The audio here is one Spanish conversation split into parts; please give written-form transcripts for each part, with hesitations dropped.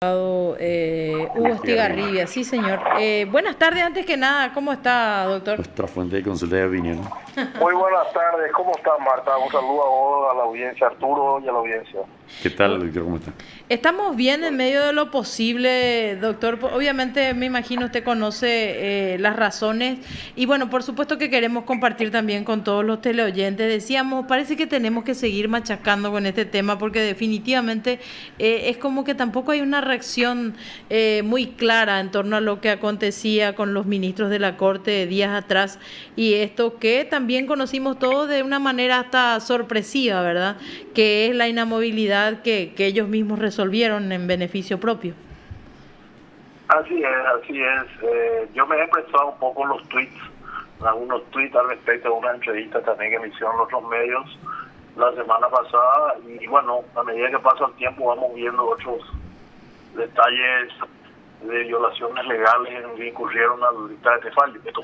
Hugo Estigarribia, sí señor. Buenas tardes, antes que nada, ¿cómo está, doctor? Nuestra fuente de consulta de opinión. Muy buenas tardes, ¿cómo estás, Marta? Un saludo a vos, a la audiencia, Arturo y a la audiencia. ¿Qué tal, doctor? ¿Cómo está? Estamos bien en medio de lo posible, doctor. Obviamente, me imagino usted conoce las razones y bueno, por supuesto que queremos compartir también con todos los teleoyentes. Decíamos, parece que tenemos que seguir machacando con este tema porque definitivamente es como que tampoco hay una reacción muy clara en torno a lo que acontecía con los ministros de la Corte días atrás y esto que también conocimos todos de una manera hasta sorpresiva, ¿verdad? Que es la inamovilidad que ellos mismos resolvieron en beneficio propio. Así es, así es. Yo me he expresado un poco en los tweets, en algunos tweets al respecto de una entrevista también que me hicieron los otros medios la semana pasada y bueno, a medida que pasa el tiempo vamos viendo otros detalles de violaciones legales en que incurrieron al dictar estos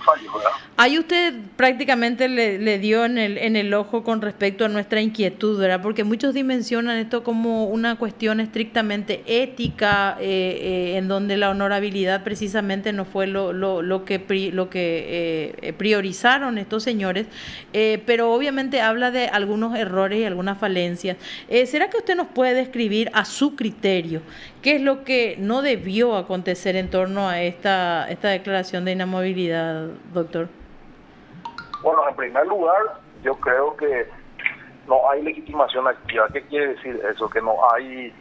fallos, ¿verdad? Ahí usted prácticamente le dio en el ojo con respecto a nuestra inquietud, ¿verdad? Porque muchos dimensionan esto como una cuestión estrictamente ética, en donde la honorabilidad precisamente no fue lo que priorizaron estos señores, pero obviamente habla de algunos errores y algunas falencias. ¿Será que usted nos puede describir a su criterio qué es lo que no debió acontecer en torno a esta declaración de inamovilidad, doctor? Bueno, en primer lugar, yo creo que no hay legitimación activa. ¿Qué quiere decir eso? Que no hay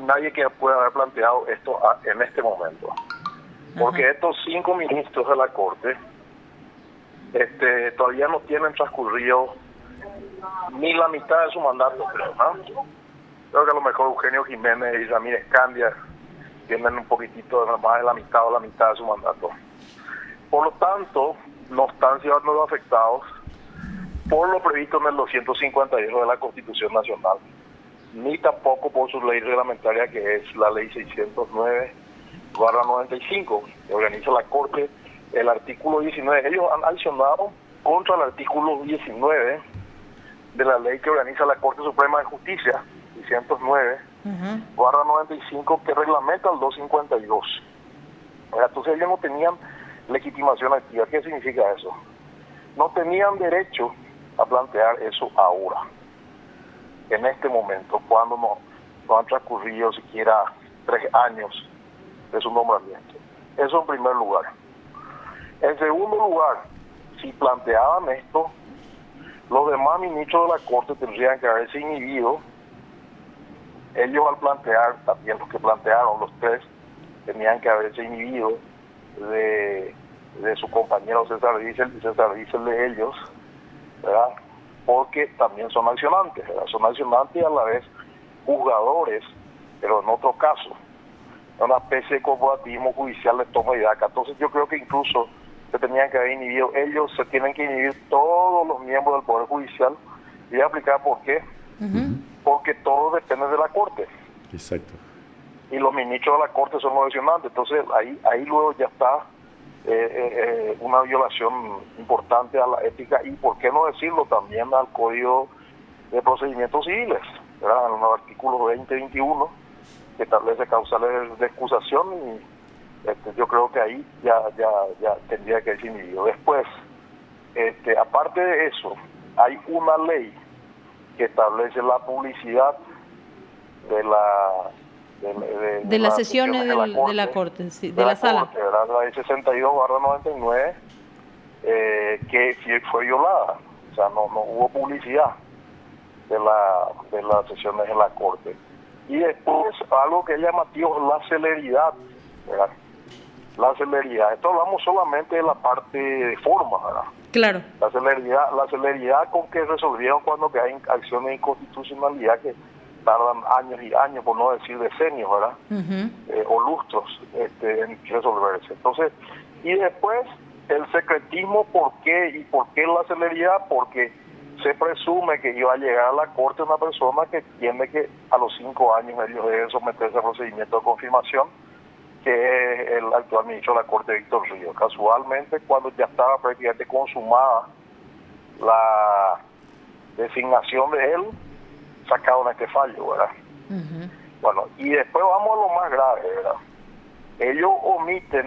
nadie que pueda haber planteado esto en este momento. Porque Ajá. estos 5 ministros de la Corte todavía no tienen transcurrido ni la mitad de su mandato, creo, ¿no? Creo que a lo mejor Eugenio Jiménez y Ramírez Candia tienen un poquitito más de la mitad o la mitad de su mandato. Por lo tanto, no están siendo afectados por lo previsto en el 251 de la Constitución Nacional, ni tampoco por su ley reglamentaria que es la ley 609/95, que organiza la Corte, el artículo 19. Ellos han accionado contra el artículo 19 de la ley que organiza la Corte Suprema de Justicia, 609/95, que reglamenta el 252. Entonces ellos no tenían legitimación activa. ¿Qué significa eso? No tenían derecho a plantear eso ahora, en este momento, cuando no han transcurrido siquiera 3 años de su nombramiento. Eso en primer lugar. En segundo lugar, si planteaban esto, los demás ministros de la Corte tendrían que haberse inhibido. Ellos al plantear, también los que plantearon, los 3, tenían que haberse inhibido de su compañero César Diesel y César Diesel de ellos, ¿verdad? Porque también son accionantes, ¿verdad? Son accionantes y a la vez juzgadores, pero en otro caso, una especie de corporativismo judicial de toma y daca. Entonces yo creo que incluso se tenían que haber inhibido, ellos se tienen que inhibir todos los miembros del Poder Judicial. Y voy a explicar por qué. Porque todo depende de la Corte. Exacto. Y los ministros de la Corte son los accionantes. Entonces ahí luego ya está una violación importante a la ética y, por qué no decirlo, también al Código de Procedimientos Civiles, ¿verdad? En los artículos 20 y 21, que establece causales de excusación, y yo creo que ahí ya tendría que ser inhibido. Después, aparte de eso, hay una ley que establece la publicidad de las sesiones de la Corte, sí, de la sala. Corte, ¿verdad? La ley 62/99, que fue violada. O sea, no hubo publicidad de las sesiones en la Corte. Y después, algo que es llamativo es la celeridad, ¿verdad? La celeridad. Esto hablamos solamente de la parte de forma, ¿verdad? Claro. La celeridad con que resolvieron cuando que hay acciones de inconstitucionalidad que tardan años y años, por no decir decenios, ¿verdad? O lustros en resolverse. Entonces, y después el secretismo. ¿Por qué? ¿Y por qué la celeridad? Porque se presume que iba a llegar a la Corte una persona que tiene que a los 5 años ellos deben someterse a procedimiento de confirmación, que es el actual ministro de la Corte, Víctor Ríos. Casualmente, cuando ya estaba prácticamente consumada la designación de él, sacaron este fallo, ¿verdad? Bueno, y después vamos a lo más grave, ¿verdad? Ellos omiten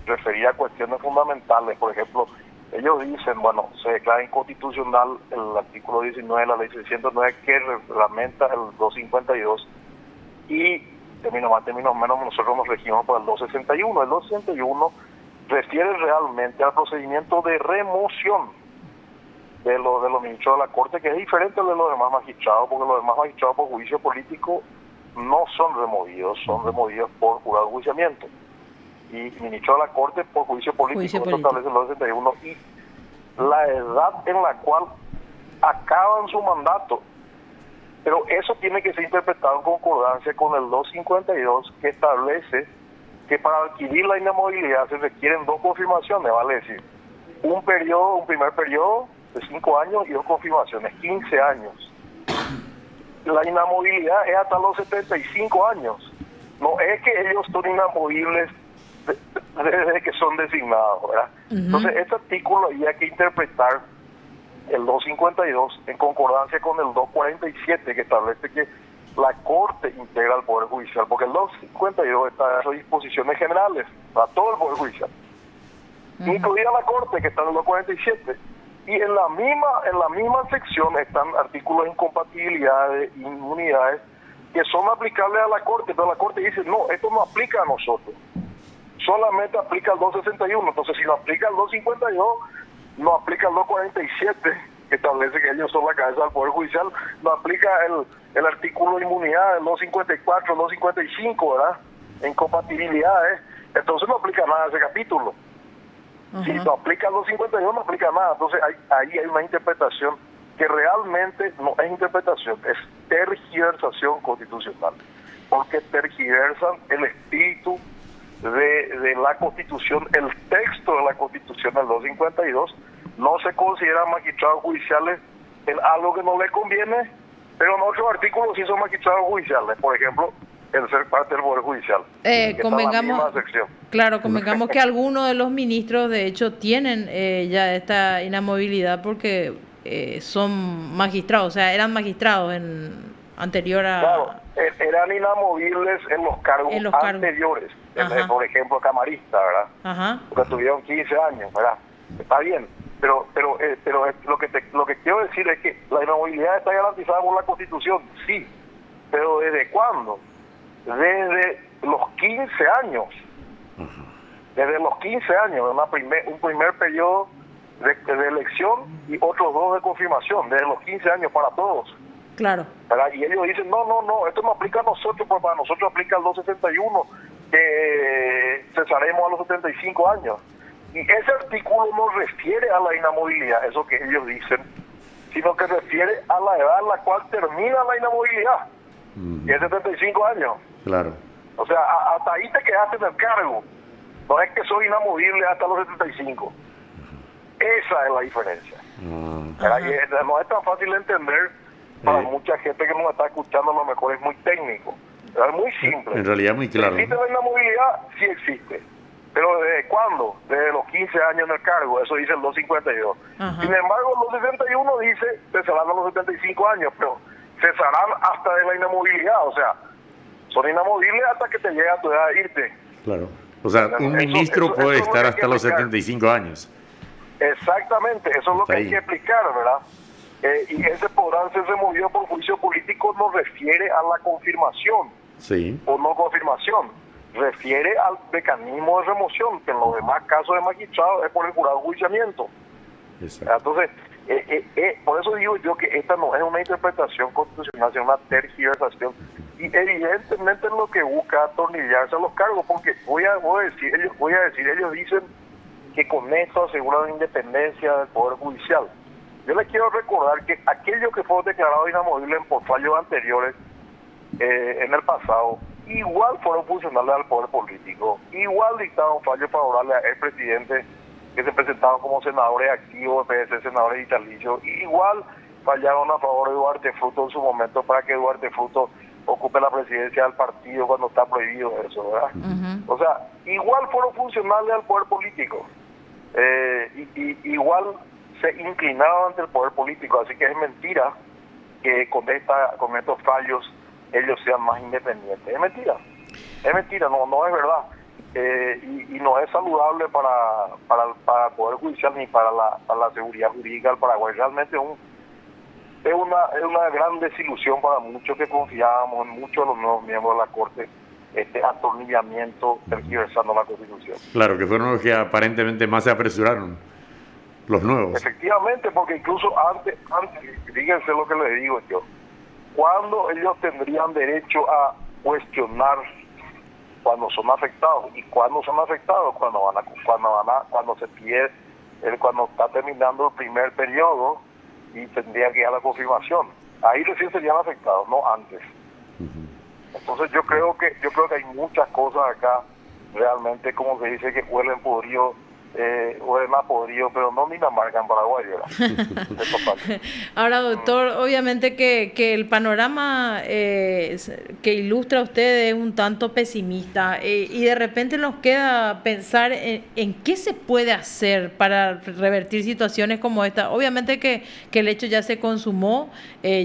referir a cuestiones fundamentales. Por ejemplo, ellos dicen, bueno, se declara inconstitucional el artículo 19 de la ley 609 que reglamenta el 252 y términos más, términos menos, nosotros nos regimos por el 261. El 261 refiere realmente al procedimiento de remoción de los ministros de la Corte, que es diferente de los demás magistrados, porque los demás magistrados por juicio político no son removidos, son removidos por jurado de enjuiciamiento. Y ministro de la Corte por juicio político, establece el 261, y la edad en la cual acaban su mandato. Pero eso tiene que ser interpretado en concordancia con el 252, que establece que para adquirir la inamovilidad se requieren 2 confirmaciones, vale decir, un primer periodo de 5 años y 2 confirmaciones, 15 años. La inamovilidad es hasta los 75 años. No es que ellos son inamovibles desde que son designados, ¿verdad? Entonces, este artículo había que interpretar el 252 en concordancia con el 247, que establece que la Corte integra el Poder Judicial, porque el 252 está en las disposiciones generales para todo el Poder Judicial, incluida la Corte, que está en el 247. Y en la misma sección están artículos de incompatibilidades, inmunidades, que son aplicables a la Corte, pero la Corte dice, no, esto no aplica a nosotros, solamente aplica el 261. Entonces, si no aplica el 252, no aplica el 247, que establece que ellos son la cabeza del Poder Judicial, no aplica el artículo de inmunidad, el 254, el 255, ¿verdad? Incompatibilidades, entonces no aplica nada a ese capítulo. Si no aplica el 252, no aplica nada. Entonces ahí hay una interpretación que realmente no es interpretación, es tergiversación constitucional, porque tergiversan el espíritu de la Constitución, el texto de la Constitución del 252. No se consideran magistrados judiciales en algo que no les conviene, pero en otros artículos sí son magistrados judiciales, por ejemplo, el ser parte del Poder Judicial. Convengamos, claro, convengamos que algunos de los ministros, de hecho, tienen ya esta inamovilidad porque son magistrados, o sea, eran magistrados anterior a... Claro, eran inamovibles en los cargos anteriores, por ejemplo, camarista, ¿verdad? Ajá. Porque tuvieron 15 años, ¿verdad? Está bien, pero lo que quiero decir es que la inamovilidad está garantizada por la Constitución, sí, pero ¿desde cuándo? Desde los 15 años. Desde los 15 años, un primer periodo de elección y otros 2 de confirmación, desde los 15 años para todos. Claro. ¿Verdad? Y ellos dicen, no, esto no aplica a nosotros, pues para nosotros aplica el 261, que cesaremos a los 75 años. Y ese artículo no refiere a la inamovilidad, eso que ellos dicen, sino que refiere a la edad en la cual termina la inamovilidad, que es 75 años. Claro. O sea, hasta ahí te quedaste en el cargo. No es que soy inamovible hasta los 75. Esa es la diferencia. Y no es tan fácil de entender para mucha gente que nos está escuchando, a lo mejor es muy técnico. Pero es muy simple. En realidad muy claro. ¿Existe la inamovilidad? Sí existe. ¿Pero desde cuándo? Desde los 15 años en el cargo, eso dice el 252. Sin embargo, el 261 dice cesarán a los 75 años, pero cesarán hasta de la inamovilidad, o sea, son inamovibles hasta que te llegue a tu edad de irte. Claro. O sea, un ministro puede estar hasta los 75 años. Exactamente, eso es lo que hay que explicar, ¿verdad? Y ese podrán ser removidos por juicio político no refiere a la confirmación o no confirmación, refiere al mecanismo de remoción, que en los demás casos de magistrados es por el jurado de enjuiciamiento. Entonces, por eso digo yo que esta no es una interpretación constitucional, sino una tergiversación, y evidentemente es lo que busca atornillarse a los cargos, porque ellos dicen que con esto aseguran la independencia del Poder Judicial. Yo les quiero recordar que aquellos que fueron declarados inamovibles por fallos anteriores en el pasado, igual fueron funcionales al poder político, igual dictaron fallos favorables al presidente que se presentaban como senadores activos, senadores vitalicios, igual fallaron a favor de Duarte Fruto en su momento para que Duarte Fruto ocupe la presidencia del partido cuando está prohibido eso, ¿verdad? O sea, igual fueron funcionales al poder político, igual se inclinaron ante el poder político, así que es mentira que con estos fallos ellos sean más independientes. Es mentira, no es verdad. Y no es saludable para el Poder Judicial ni para la seguridad jurídica del Paraguay. Realmente es una gran desilusión para muchos que confiábamos en muchos de los nuevos miembros de la Corte, este atornillamiento tergiversando la Constitución. Claro, que fueron los que aparentemente más se apresuraron, los nuevos. Efectivamente, porque incluso antes, fíjense lo que les digo yo, ¿cuándo ellos tendrían derecho a cuestionar cuando son afectados? ¿Y cuándo son afectados? Cuando se pierde, cuando está terminando el primer periodo y tendría que ir a la confirmación. Ahí recién serían afectados, no antes. Entonces yo creo que hay muchas cosas acá realmente, como se dice, que huelen podrido, huelen a podrido, pero no Dinamarca en Paraguay, ¿verdad? Ahora, doctor, obviamente que el panorama que ilustra usted es un tanto pesimista, y de repente nos queda pensar en qué se puede hacer para revertir situaciones como esta. Obviamente que el hecho ya se consumó,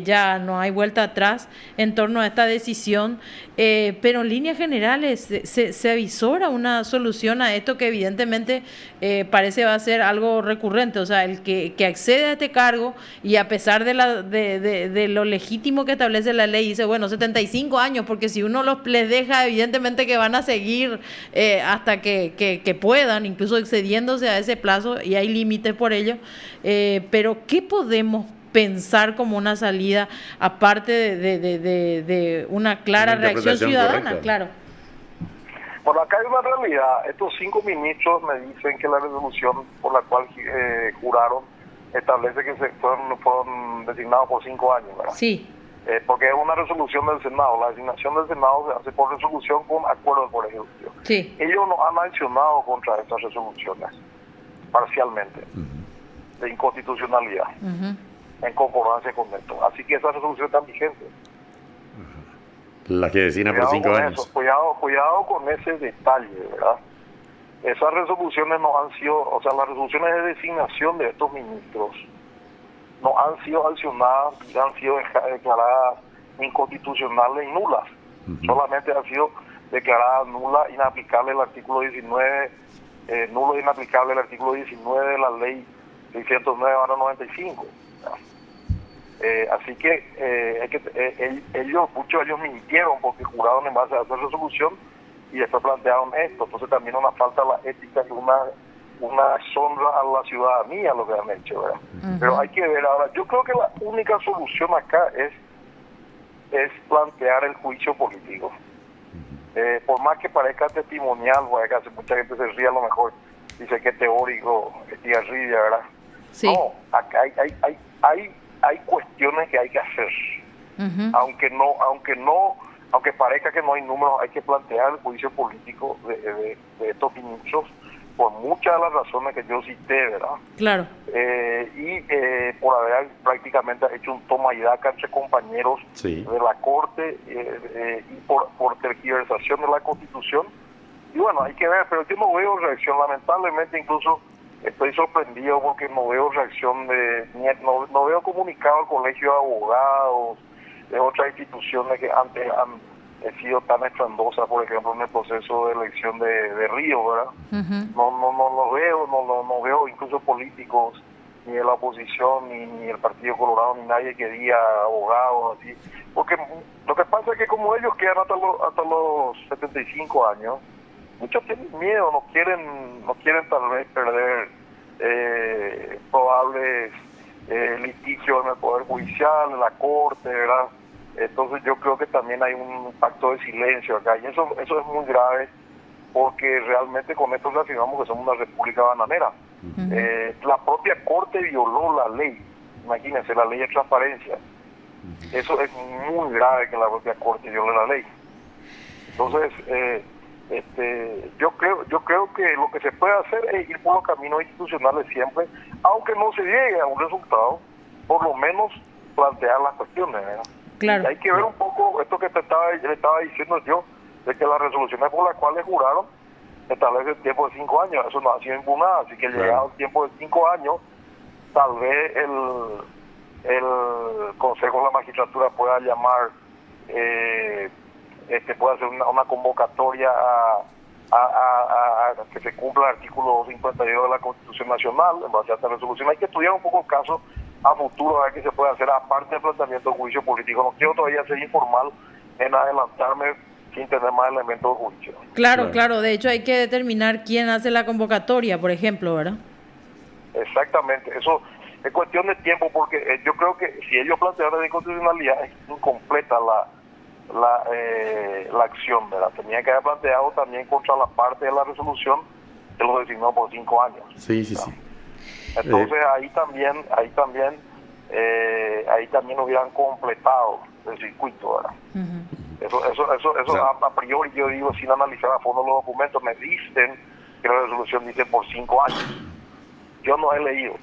ya no hay vuelta atrás en torno a esta decisión, pero en líneas generales se avisora una solución a esto que evidentemente parece va a ser algo recurrente. O sea, el que accede a este cargo y a pesar de lo legítimo que establece la ley, dice, bueno, 75 años, porque si uno les deja, evidentemente que van a seguir hasta que puedan, incluso excediéndose a ese plazo, y hay límites por ello, pero ¿qué podemos pensar como una salida, aparte de una clara reacción ciudadana? Correcta. Claro. Bueno, acá hay una realidad. Estos 5 ministros me dicen que la resolución por la cual juraron establece que fueron designados por 5 años, ¿verdad? Sí. Porque es una resolución del Senado. La designación del Senado se hace por resolución con acuerdo del Poder Ejecutivo. Sí. Ellos no han accionado contra estas resoluciones, parcialmente, de inconstitucionalidad, en concordancia con esto. Así que esas resoluciones están vigentes. Las que designan por 5 años. Eso, cuidado con ese detalle, ¿verdad? Esas resoluciones no han sido, o sea, las resoluciones de designación de estos ministros no han sido accionadas y han sido declaradas inconstitucionales y nulas. Solamente han sido declaradas nulas, inaplicables el artículo 19, nulo e inaplicable el artículo 19 de la ley 609/95. Así que muchos de ellos mintieron porque juraron en base a esa resolución y después plantearon esto. Entonces también una falta de la ética y una deshonra a la ciudadanía lo que han hecho, ¿verdad? Pero hay que ver ahora. Yo creo que la única solución acá es plantear el juicio político. Por más que parezca testimonial, porque acá mucha gente se ríe, a lo mejor dice que es teórico, es tiarrilla, ¿verdad? Sí. No, acá hay cuestiones que hay que hacer. Aunque parezca que no hay números, hay que plantear el juicio político de estos ministros por muchas de las razones que yo cité, ¿verdad? Claro. Por haber prácticamente hecho un toma y daca entre compañeros de la Corte y por tergiversación de la Constitución. Y bueno, hay que ver, pero yo no veo reacción, lamentablemente. Incluso estoy sorprendido porque no veo reacción no veo comunicado al Colegio de Abogados, de otras instituciones que antes han tan estrondosas, por ejemplo, en el proceso de elección de Río, ¿verdad? No veo incluso políticos, ni de la oposición, ni el Partido Colorado, ni nadie que diga abogados, así. Porque lo que pasa es que como ellos quedan hasta los 75 años, muchos tienen miedo, no quieren tal vez perder probables litigios en el Poder Judicial, en la Corte, ¿verdad? Entonces yo creo que también hay un pacto de silencio acá, y eso es muy grave, porque realmente con esto reafirmamos que somos una república bananera. La propia Corte violó la ley, imagínense, la ley de transparencia. Eso es muy grave, que la propia Corte viole la ley. Entonces, yo creo que lo que se puede hacer es ir por los caminos institucionales siempre, aunque no se llegue a un resultado, por lo menos plantear las cuestiones, ¿verdad? Claro. Y hay que ver un poco esto que le estaba diciendo yo, de que las resoluciones por las cuales juraron establecen el tiempo de 5 años. Eso no ha sido impugnado, así que llegado el tiempo de 5 años, tal vez el Consejo de la Magistratura pueda llamar puede hacer una convocatoria a que se cumpla el artículo 252 de la Constitución Nacional en base a esta resolución. Hay que estudiar un poco el caso a futuro, a ver qué se puede hacer, aparte del planteamiento de juicio político. No quiero todavía ser informal en adelantarme sin tener más elementos de juicio. Claro. De hecho, hay que determinar quién hace la convocatoria, por ejemplo, ¿verdad? Exactamente. Eso es cuestión de tiempo, porque yo creo que si ellos plantearon de inconstitucionalidad, es incompleta la acción, ¿verdad? Tenía que haber planteado también contra la parte de la resolución que lo designó por 5 años. Sí. Entonces ahí también hubieran completado el circuito, ¿verdad? Eso a priori yo digo, sin analizar a fondo los documentos, me dicen que la resolución dice por 5 años. Yo no he leído,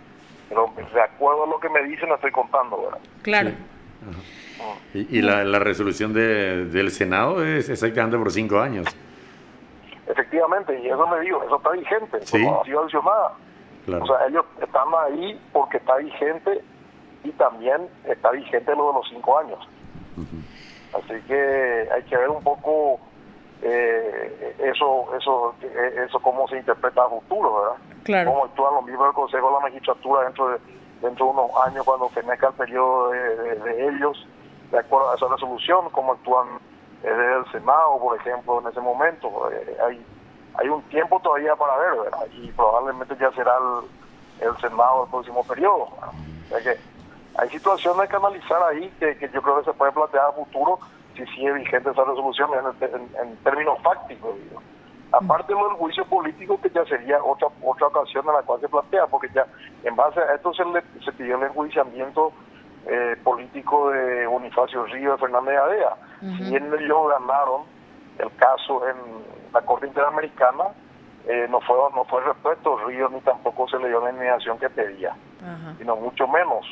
pero de acuerdo a lo que me dicen estoy contando, ¿verdad? Claro. Sí. Y la resolución del Senado es exactamente por 5 años. Efectivamente, y eso me digo, eso está vigente, Sí. no ha sido adicionada. Claro. O sea, ellos están ahí porque está vigente y también está vigente lo de los 5 años. Así que hay que ver un poco eso cómo se interpreta a futuro, ¿verdad? Claro. Cómo actúan los miembros del Consejo de la Magistratura dentro de unos años cuando fenezca el periodo de ellos, de acuerdo a esa resolución, cómo actúan desde el Senado, por ejemplo, en ese momento. Hay un tiempo todavía para ver, ¿verdad? Y probablemente ya será el Senado del próximo periodo, ¿verdad? O sea que hay situaciones que analizar ahí que yo creo que se puede plantear a futuro si sigue vigente esa resolución en términos fácticos, digo. Aparte del juicio político, que ya sería otra ocasión en la cual se plantea, porque ya en base a esto se pidió el enjuiciamiento político de Bonifacio Ríos y Fernández Adea. Si bien ellos ganaron el caso en la Corte Interamericana, no fue respeto Ríos ni tampoco se le dio la inmediación que pedía, sino mucho menos.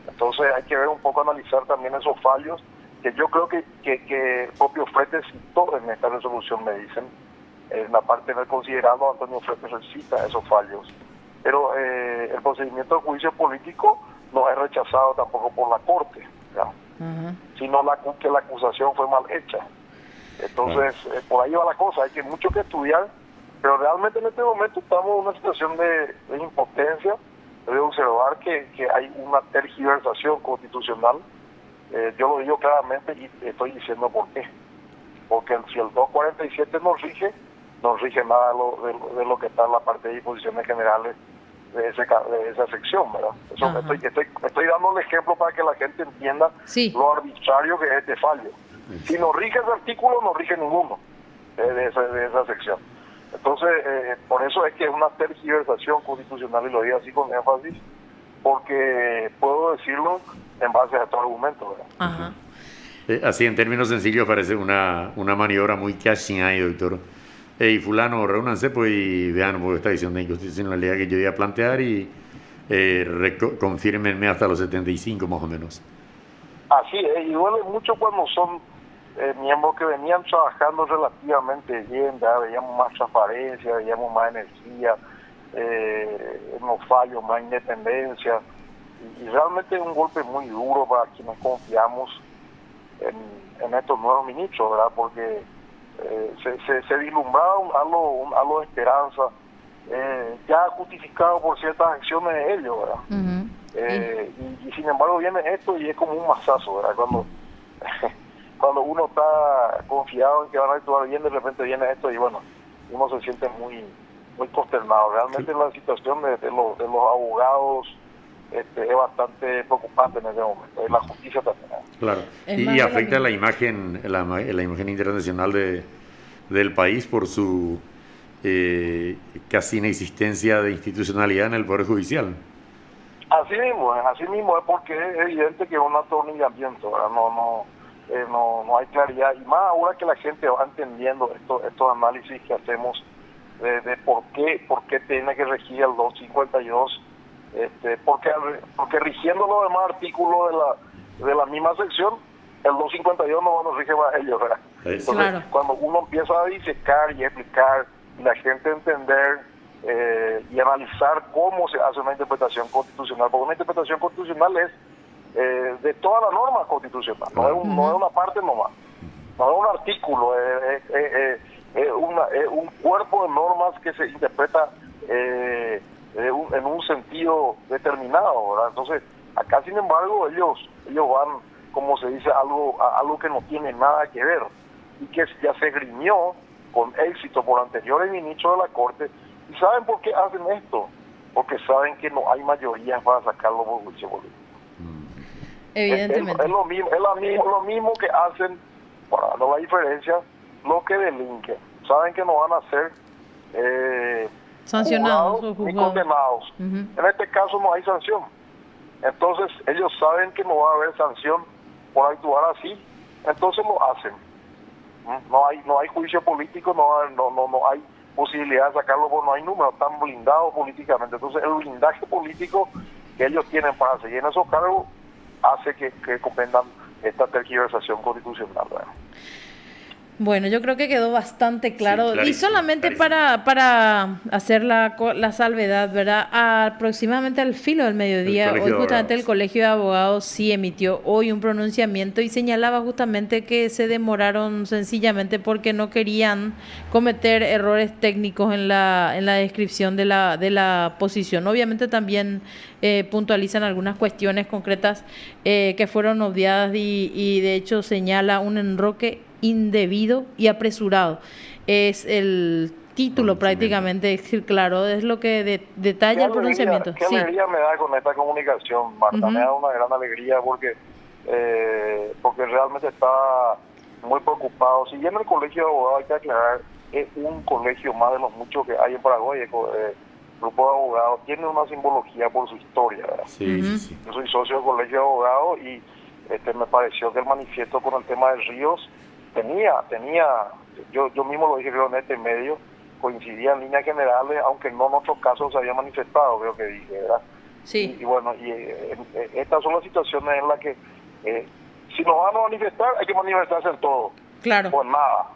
Entonces hay que ver un poco, analizar también esos fallos, que yo creo que el propio Frete citó en esta resolución, me dicen, en la parte del considerado Antonio Frete cita esos fallos. Pero el procedimiento de juicio político no es rechazado tampoco por la Corte, ¿no? Sino que la acusación fue mal hecha. Entonces, por ahí va la cosa, hay mucho que estudiar, pero realmente en este momento estamos en una situación de impotencia, de observar que hay una tergiversación constitucional. Yo lo digo claramente y estoy diciendo por qué. Porque si el 247 no rige nada de lo que está en la parte de disposiciones generales de esa sección, ¿verdad? Estoy dando un ejemplo para que la gente entienda lo arbitrario que es este fallo. Si no rige ese artículo, no rige ninguno de esa sección. Entonces, por eso es que es una tergiversación constitucional, y lo digo así con énfasis, porque puedo decirlo en base a estos argumentos, ¿verdad? Así, en términos sencillos, parece una maniobra muy cashing ahí, doctor. Y fulano, reúnanse pues y vean por esta decisión de inconstitucionalidad que yo iba a plantear y confírmenme hasta los 75 más o menos. Así es, y duele mucho cuando son miembros que venían trabajando relativamente bien, ¿verdad? Veíamos más transparencia, veíamos más energía, no fallos, más independencia, y realmente es un golpe muy duro para quienes confiamos en estos nuevos ministros, ¿verdad? Porque se vislumbraba un halo de esperanza, ya justificado por ciertas acciones de ellos, ¿verdad? Y sin embargo viene esto y es como un mazazo, ¿verdad? Cuando uno está confiado en que van a actuar bien, de repente viene esto y bueno, uno se siente muy consternado. Realmente la situación de los abogados es bastante preocupante en ese momento, y la justicia también. Claro, y afecta la imagen internacional del país por su casi inexistencia de institucionalidad en el Poder Judicial. Así mismo es porque es evidente que es un atornillamiento, ¿verdad? No hay claridad, y más ahora que la gente va entendiendo estos análisis que hacemos de por qué tiene que regir el 252, porque rigiendo los demás artículos de la misma sección, el 252 no nos rige a ellos, ¿verdad? Entonces, cuando uno empieza a disecar y explicar, y la gente entender y analizar cómo se hace una interpretación constitucional, porque una interpretación constitucional es de toda la norma constitucional, no es una parte nomás, no es un artículo, es un cuerpo de normas que se interpreta en un sentido determinado, ¿verdad? Entonces, acá sin embargo ellos van, como se dice, algo que no tiene nada que ver y que ya se grimió con éxito por anteriores ministros de la Corte. ¿Y saben por qué hacen esto? Porque saben que no hay mayorías para sacarlo por juicio político. Evidentemente. Es lo mismo que hacen, para no la diferencia, los que delinquen. Saben que no van a ser sancionados juzgados o ni juzgados. condenados. En este caso no hay sanción. Entonces ellos saben que no va a haber sanción por actuar así, entonces lo hacen. No hay juicio político, no hay posibilidad de sacarlo porque no hay números, están blindados políticamente. Entonces el blindaje político que ellos tienen para seguir en esos cargos hace que comprendan esta tergiversación constitucional, ¿verdad? Bueno, yo creo que quedó bastante claro. Sí, y solamente para hacer la salvedad, ¿verdad? Aproximadamente al filo del mediodía, hoy justamente el Colegio de Abogados sí emitió hoy un pronunciamiento y señalaba justamente que se demoraron sencillamente porque no querían cometer errores técnicos en la descripción de la posición. Obviamente también puntualizan algunas cuestiones concretas que fueron obviadas y de hecho señala un enroque indebido y apresurado. Es el título prácticamente, es decir, claro, es lo que detalla el pronunciamiento. Qué alegría me da con esta comunicación, Marta, me da una gran alegría porque realmente está muy preocupado. Si bien el Colegio de Abogados, hay que aclarar, es un colegio más de los muchos que hay en Paraguay, el Grupo de Abogados, tiene una simbología por su historia, ¿verdad? Sí. Yo soy socio del Colegio de Abogados y me pareció que el manifiesto con el tema de Ríos tenía, yo mismo lo dije creo en este medio, coincidía en líneas generales, aunque no en otros casos se había manifestado, creo que dije, ¿verdad? Sí. Y bueno, estas son las situaciones en las que si nos van a manifestar, hay que manifestarse en todo. Claro. Pues nada.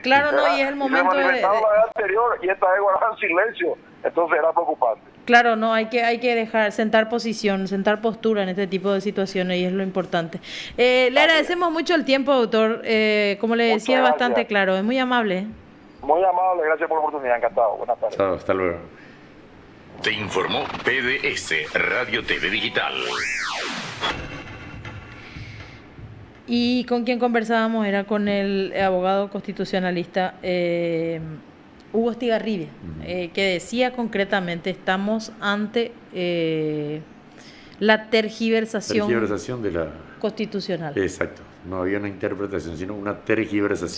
Claro, no, y es el momento se manifestaron la vez anterior y esta vez guardaron silencio, entonces era preocupante. Claro, no, hay que sentar postura en este tipo de situaciones y es lo importante. Le agradecemos mucho el tiempo, doctor. Como le decía, bastante claro, es muy amable. Muy amable, gracias por la oportunidad, encantado. Buenas tardes. Chao, hasta luego. Te informó PDS Radio TV Digital. Y con quien conversábamos era con el abogado constitucionalista Hugo Estigarribia, que decía concretamente, estamos ante la tergiversación De la constitucional. Exacto, no había una interpretación, sino una tergiversación.